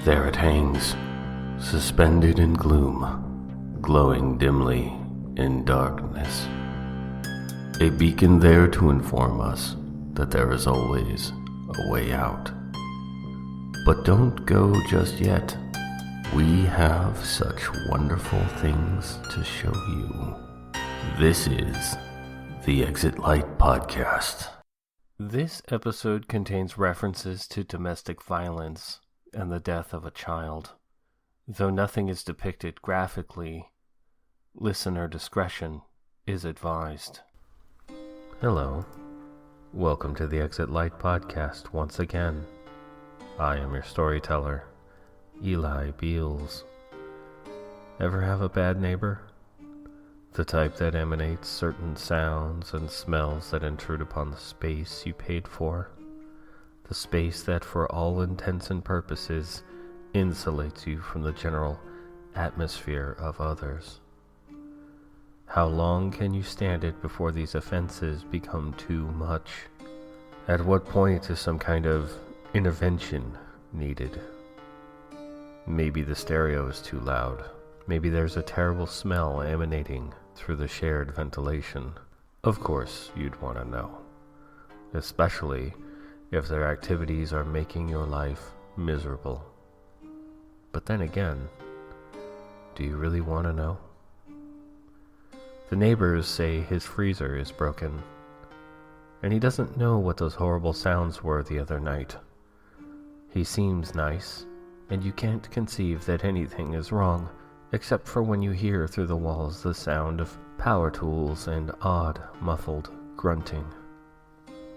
There it hangs, suspended in gloom, glowing dimly in darkness. A beacon there to inform us that there is always a way out. But don't go just yet. We have such wonderful things to show you. This is the Exit Light Podcast. This episode contains references to domestic violence and the death of a child. Though nothing is depicted graphically, listener discretion is advised. Hello. Welcome to the Exit Light Podcast once again. I am your storyteller, Eli Beals. Ever have a bad neighbor? The type that emanates certain sounds and smells that intrude upon the space you paid for. The space that, for all intents and purposes, insulates you from the general atmosphere of others. How long can you stand it before these offenses become too much? At what point is some kind of intervention needed? Maybe the stereo is too loud. Maybe there's a terrible smell emanating through the shared ventilation. Of course, you'd want to know. Especially if their activities are making your life miserable. But then again, do you really want to know? The neighbors say his freezer is broken, and he doesn't know what those horrible sounds were the other night. He seems nice, and you can't conceive that anything is wrong, except for when you hear through the walls the sound of power tools and odd, muffled grunting.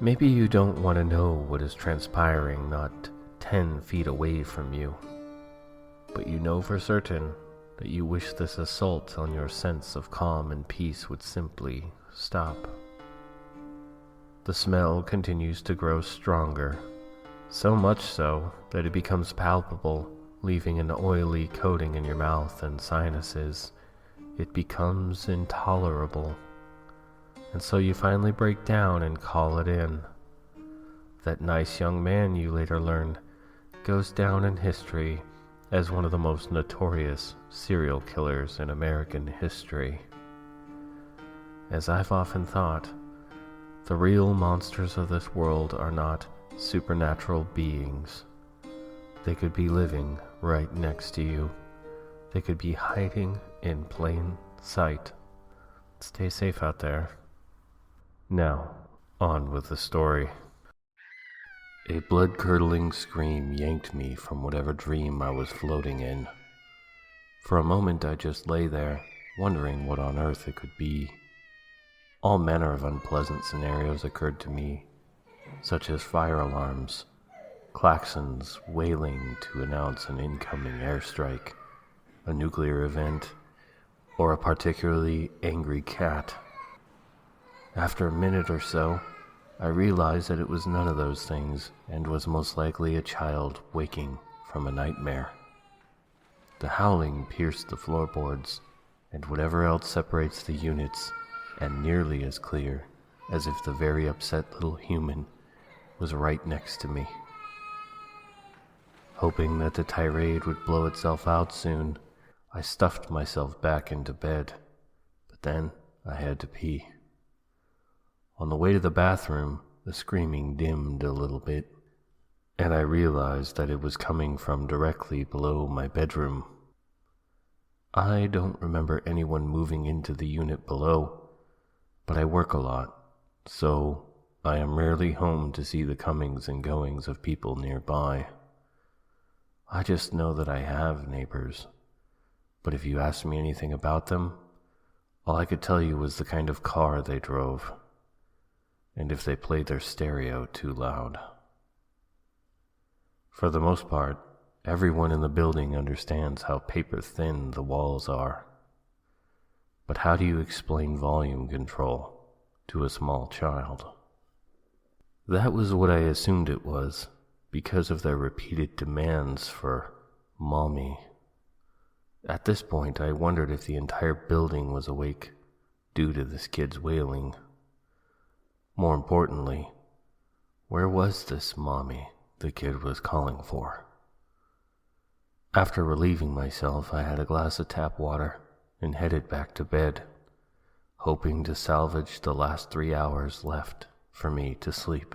Maybe you don't want to know what is transpiring not 10 feet away from you, but you know for certain that you wish this assault on your sense of calm and peace would simply stop. The smell continues to grow stronger, so much so that it becomes palpable, leaving an oily coating in your mouth and sinuses. It becomes intolerable, and so you finally break down and call it in. That nice young man, you later learn, goes down in history as one of the most notorious serial killers in American history. As I've often thought, the real monsters of this world are not supernatural beings. They could be living right next to you. They could be hiding in plain sight. Stay safe out there. Now, on with the story. A blood-curdling scream yanked me from whatever dream I was floating in. For a moment I just lay there, wondering what on earth it could be. All manner of unpleasant scenarios occurred to me, such as fire alarms, klaxons wailing to announce an incoming airstrike, a nuclear event, or a particularly angry cat. After a minute or so, I realized that it was none of those things and was most likely a child waking from a nightmare. The howling pierced the floorboards and whatever else separates the units, and nearly as clear as if the very upset little human was right next to me. Hoping that the tirade would blow itself out soon, I stuffed myself back into bed, but then I had to pee. On the way to the bathroom, the screaming dimmed a little bit, and I realized that it was coming from directly below my bedroom. I don't remember anyone moving into the unit below, but I work a lot, so I am rarely home to see the comings and goings of people nearby. I just know that I have neighbors, but if you asked me anything about them, all I could tell you was the kind of car they drove, and if they played their stereo too loud. For the most part, everyone in the building understands how paper-thin the walls are. But how do you explain volume control to a small child? That was what I assumed it was, because of their repeated demands for mommy. At this point, I wondered if the entire building was awake due to this kid's wailing. More importantly, where was this mommy the kid was calling for? After relieving myself, I had a glass of tap water and headed back to bed, hoping to salvage the last 3 hours left for me to sleep.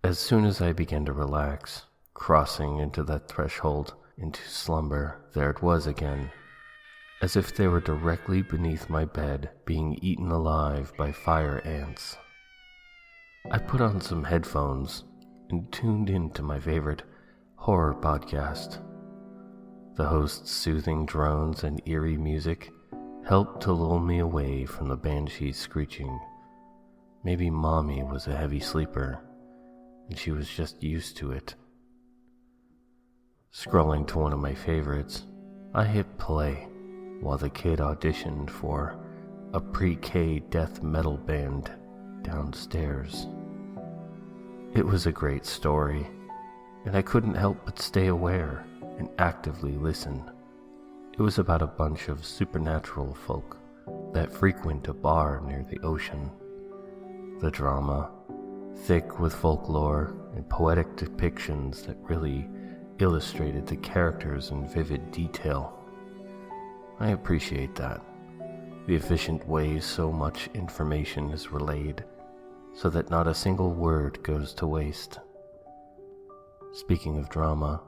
As soon as I began to relax, crossing into that threshold into slumber, there it was again, as if they were directly beneath my bed, being eaten alive by fire ants. I put on some headphones and tuned into my favorite horror podcast. The host's soothing drones and eerie music helped to lull me away from the banshee's screeching. Maybe Mommy was a heavy sleeper, and she was just used to it. Scrolling to one of my favorites, I hit play while the kid auditioned for a pre-K death metal band downstairs. It was a great story, and I couldn't help but stay aware and actively listen. It was about a bunch of supernatural folk that frequent a bar near the ocean. The drama, thick with folklore and poetic depictions that really illustrated the characters in vivid detail. I appreciate that. The efficient way so much information is relayed, so that not a single word goes to waste. Speaking of drama,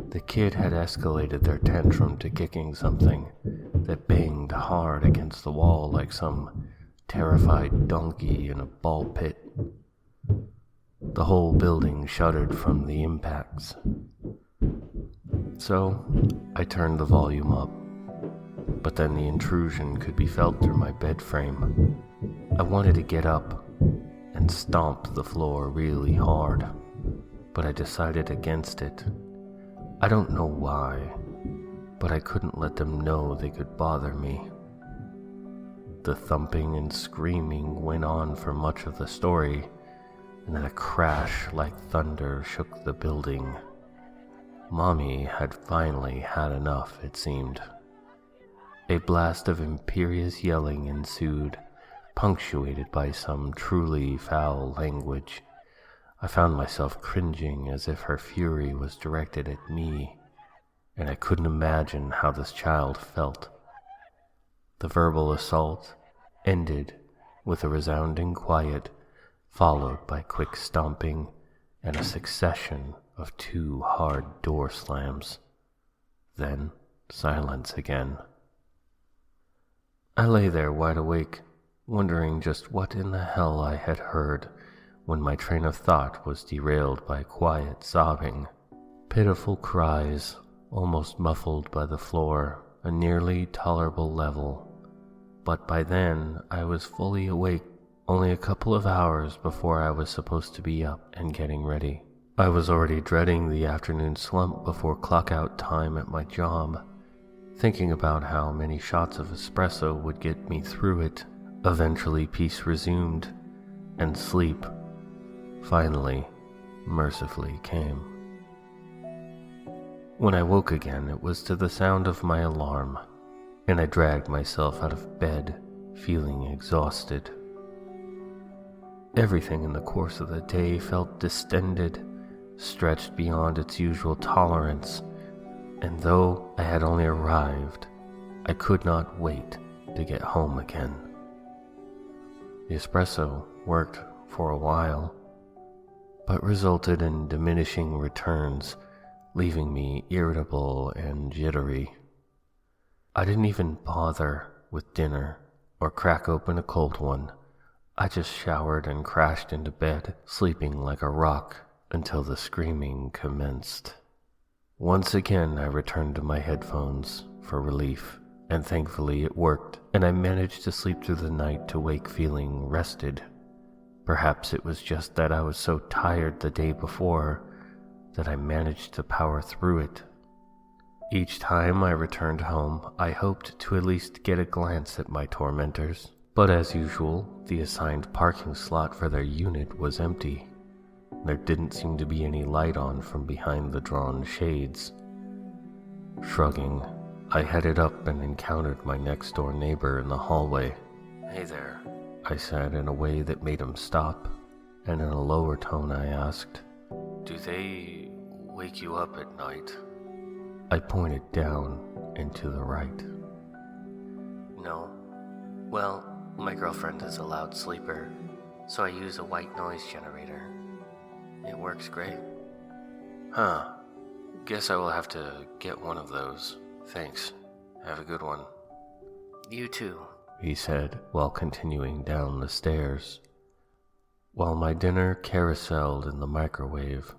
the kid had escalated their tantrum to kicking something that banged hard against the wall like some terrified donkey in a ball pit. The whole building shuddered from the impacts. So I turned the volume up, but then the intrusion could be felt through my bed frame. I wanted to get up and stomp the floor really hard, but I decided against it. I don't know why, but I couldn't let them know they could bother me. The thumping and screaming went on for much of the story, and then a crash like thunder shook the building. Mommy had finally had enough, it seemed. A blast of imperious yelling ensued, punctuated by some truly foul language. I found myself cringing as if her fury was directed at me, and I couldn't imagine how this child felt. The verbal assault ended with a resounding quiet, followed by quick stomping and a succession of 2 hard door slams. Then silence again. I lay there wide awake, wondering just what in the hell I had heard, when my train of thought was derailed by quiet sobbing. Pitiful cries, almost muffled by the floor, a nearly tolerable level. But by then I was fully awake, only a couple of hours before I was supposed to be up and getting ready. I was already dreading the afternoon slump before clock-out time at my job, thinking about how many shots of espresso would get me through it. Eventually peace resumed, and sleep, finally, mercifully came. When I woke again, it was to the sound of my alarm, and I dragged myself out of bed, feeling exhausted. Everything in the course of the day felt distended, stretched beyond its usual tolerance, and though I had only arrived, I could not wait to get home again. The espresso worked for a while, but resulted in diminishing returns, leaving me irritable and jittery. I didn't even bother with dinner or crack open a cold one. I just showered and crashed into bed, sleeping like a rock until the screaming commenced. Once again I returned to my headphones for relief, and thankfully it worked, and I managed to sleep through the night to wake feeling rested. Perhaps it was just that I was so tired the day before that I managed to power through it. Each time I returned home, I hoped to at least get a glance at my tormentors, but as usual, the assigned parking slot for their unit was empty. There didn't seem to be any light on from behind the drawn shades. Shrugging, I headed up and encountered my next-door neighbor in the hallway. "Hey there," I said in a way that made him stop, and in a lower tone I asked, "Do they wake you up at night? I pointed down and to the right. No. Well, my girlfriend is a loud sleeper, so I use a white noise generator. It works great. Huh. Guess I will have to get one of those. Thanks. Have a good one. You too, he said while continuing down the stairs. While my dinner carouseled in the microwave,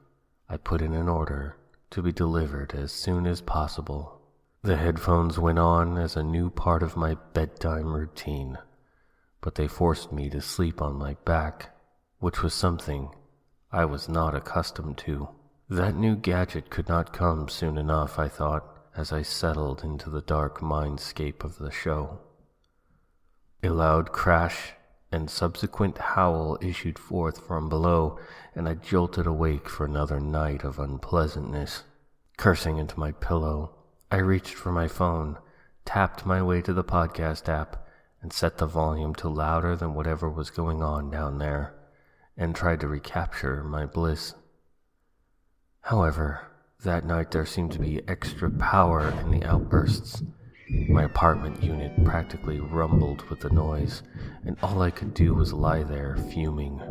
I put in an order to be delivered as soon as possible. The headphones went on as a new part of my bedtime routine, but they forced me to sleep on my back, which was something I was not accustomed to. That new gadget could not come soon enough, I thought, as I settled into the dark mindscape of the show. A loud crash and subsequent howl issued forth from below, and I jolted awake for another night of unpleasantness. Cursing into my pillow, I reached for my phone, tapped my way to the podcast app, and set the volume to louder than whatever was going on down there, and tried to recapture my bliss. However, that night there seemed to be extra power in the outbursts. My apartment unit practically rumbled with the noise, and all I could do was lie there fuming.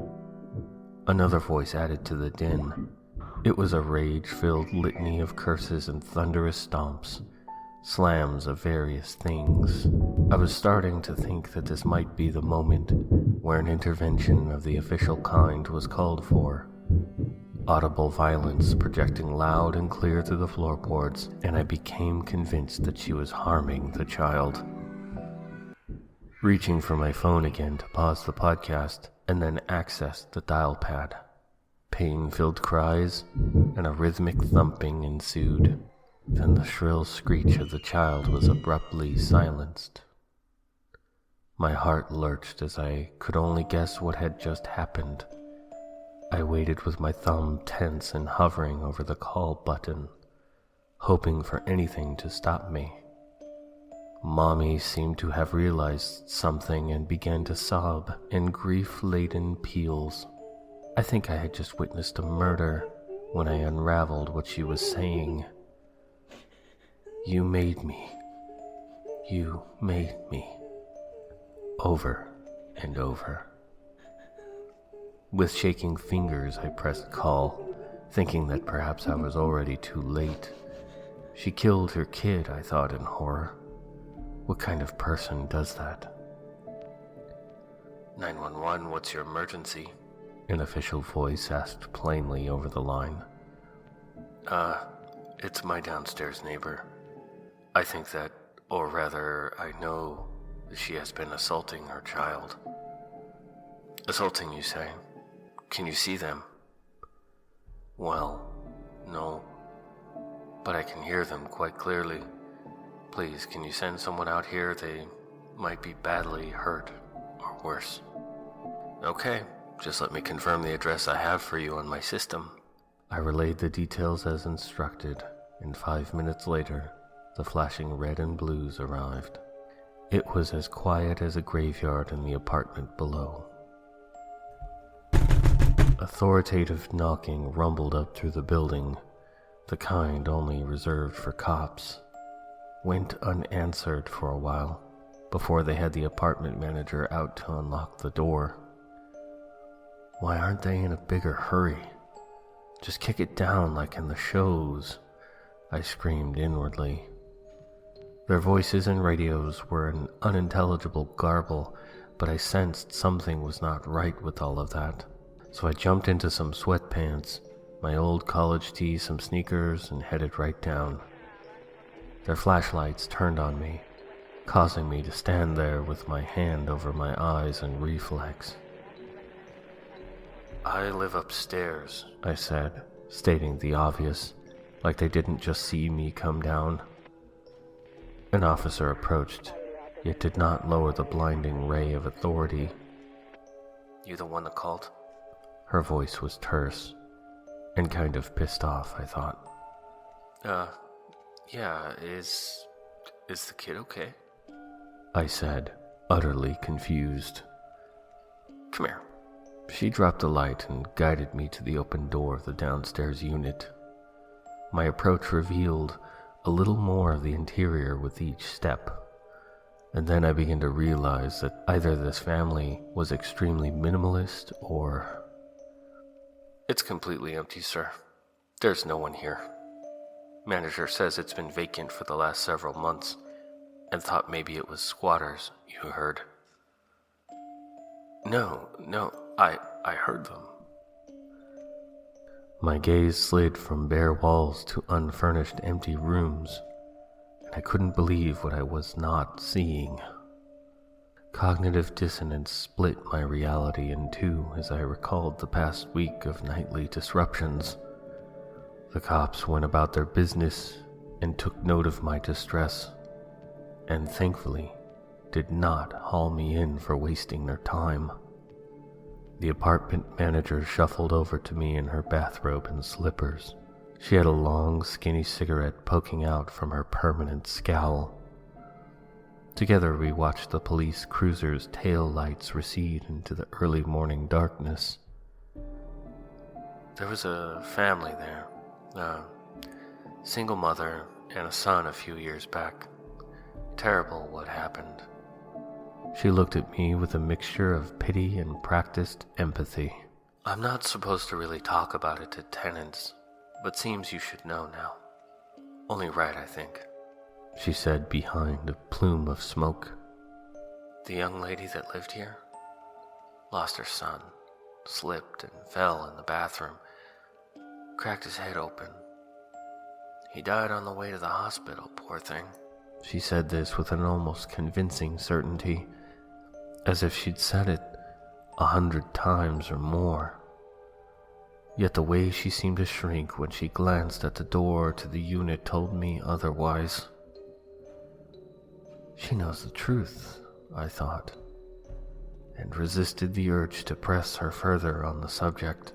Another voice added to the din. It was a rage-filled litany of curses and thunderous stomps, slams of various things. I was starting to think that this might be the moment where an intervention of the official kind was called for. Audible violence projecting loud and clear through the floorboards, and I became convinced that she was harming the child. Reaching for my phone again to pause the podcast, and then access the dial pad. Pain-filled cries and a rhythmic thumping ensued. Then the shrill screech of the child was abruptly silenced. My heart lurched as I could only guess what had just happened. I waited with my thumb tense and hovering over the call button, hoping for anything to stop me. Mommy seemed to have realized something and began to sob in grief-laden peals. I think I had just witnessed a murder when I unraveled what she was saying. You made me. You made me. Over and over. With shaking fingers, I pressed call, thinking that perhaps I was already too late. She killed her kid, I thought in horror. What kind of person does that? 911, what's your emergency? An official voice asked plainly over the line. It's my downstairs neighbor. I think that, or rather, I know she has been assaulting her child. Assaulting, you say? Can you see them? Well, no. But I can hear them quite clearly. Please, can you send someone out here? They might be badly hurt, or worse. Okay, just let me confirm the address I have for you on my system. I relayed the details as instructed, and 5 minutes later, the flashing red and blues arrived. It was as quiet as a graveyard in the apartment below. Authoritative knocking rumbled up through the building, the kind only reserved for cops. Went unanswered for a while, before they had the apartment manager out to unlock the door. Why aren't they in a bigger hurry? Just kick it down like in the shows, I screamed inwardly. Their voices and radios were an unintelligible garble, but I sensed something was not right with all of that. So I jumped into some sweatpants, my old college tee, some sneakers, and headed right down. Their flashlights turned on me, causing me to stand there with my hand over my eyes and reflex. I live upstairs, I said, stating the obvious, like they didn't just see me come down. An officer approached, yet did not lower the blinding ray of authority. You the one that called? Her voice was terse, and kind of pissed off, I thought. Yeah, is the kid okay? I said, utterly confused. Come here. She dropped the light and guided me to the open door of the downstairs unit. My approach revealed a little more of the interior with each step, and then I began to realize that either this family was extremely minimalist or... "It's completely empty, sir. There's no one here. Manager says it's been vacant for the last several months, and thought maybe it was squatters, you heard." No, I heard them." My gaze slid from bare walls to unfurnished empty rooms, and I couldn't believe what I was not seeing. Cognitive dissonance split my reality in two as I recalled the past week of nightly disruptions. The cops went about their business and took note of my distress, and thankfully did not haul me in for wasting their time. The apartment manager shuffled over to me in her bathrobe and slippers. She had a long, skinny cigarette poking out from her permanent scowl. Together we watched the police cruiser's tail lights recede into the early morning darkness. "There was a family there, a single mother and a son a few years back. Terrible what happened." She looked at me with a mixture of pity and practiced empathy. "I'm not supposed to really talk about it to tenants, but seems you should know now. Only right, I think," she said behind a plume of smoke. "The young lady that lived here lost her son, slipped and fell in the bathroom, cracked his head open. He died on the way to the hospital, poor thing." She said this with an almost convincing certainty, as if she'd said it 100 times or more. Yet the way she seemed to shrink when she glanced at the door to the unit told me otherwise. She knows the truth, I thought, and resisted the urge to press her further on the subject.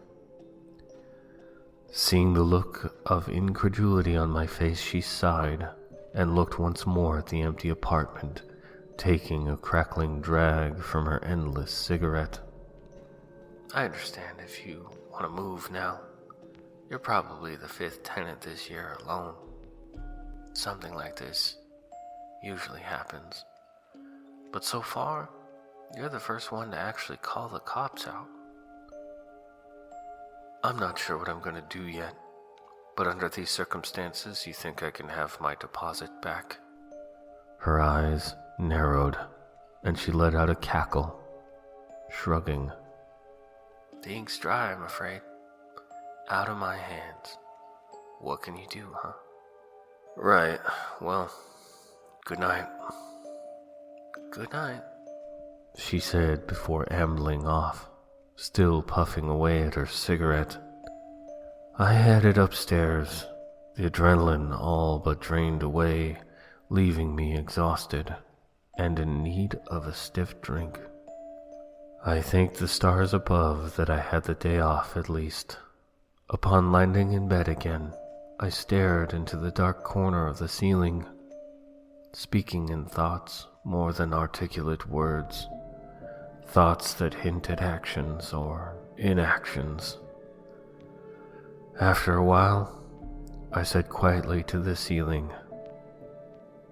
Seeing the look of incredulity on my face, she sighed and looked once more at the empty apartment, taking a crackling drag from her endless cigarette. "I understand if you want to move now. You're probably the 5th tenant this year alone. Something like this usually happens. But so far, you're the first one to actually call the cops out. I'm not sure what I'm going to do yet, but under these circumstances, you think I can have my deposit back?" Her eyes narrowed, and she let out a cackle, shrugging. "The ink's dry, I'm afraid. Out of my hands. What can you do, huh?" "Right, well, good night." "Good night," she said before ambling off, still puffing away at her cigarette. I headed upstairs, the adrenaline all but drained away, leaving me exhausted and in need of a stiff drink. I thanked the stars above that I had the day off at least. Upon landing in bed again, I stared into the dark corner of the ceiling, speaking in thoughts more than articulate words, thoughts that hinted actions or inactions. After a while, I said quietly to the ceiling,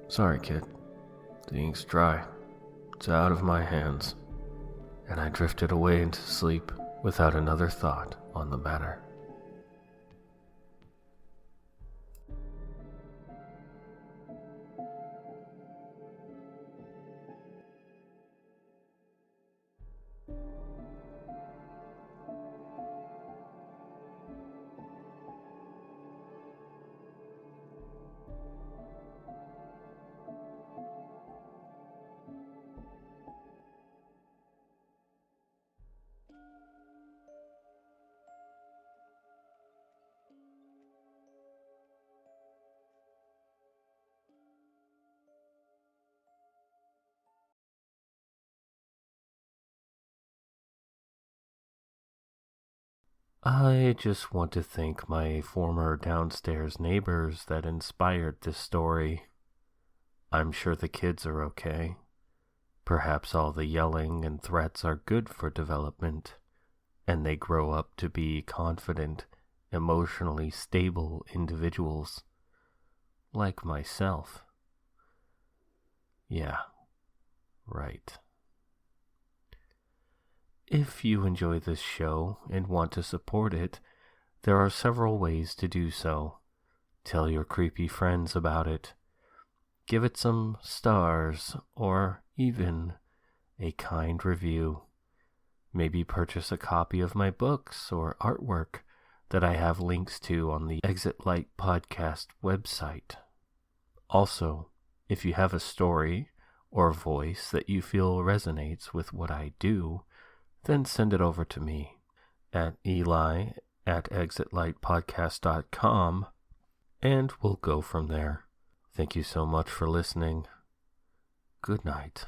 "Sorry, kid. The ink's dry. It's out of my hands." And I drifted away into sleep without another thought on the matter. I just want to thank my former downstairs neighbors that inspired this story. I'm sure the kids are okay. Perhaps all the yelling and threats are good for development, and they grow up to be confident emotionally stable individuals like myself. Yeah, right. If you enjoy this show and want to support it, there are several ways to do so. Tell your creepy friends about it. Give it some stars or even a kind review. Maybe purchase a copy of my books or artwork that I have links to on the Exit Light Podcast website. Also, if you have a story or voice that you feel resonates with what I do, then send it over to me at eli@exitlightpodcast.com, and we'll go from there. Thank you so much for listening. Good night.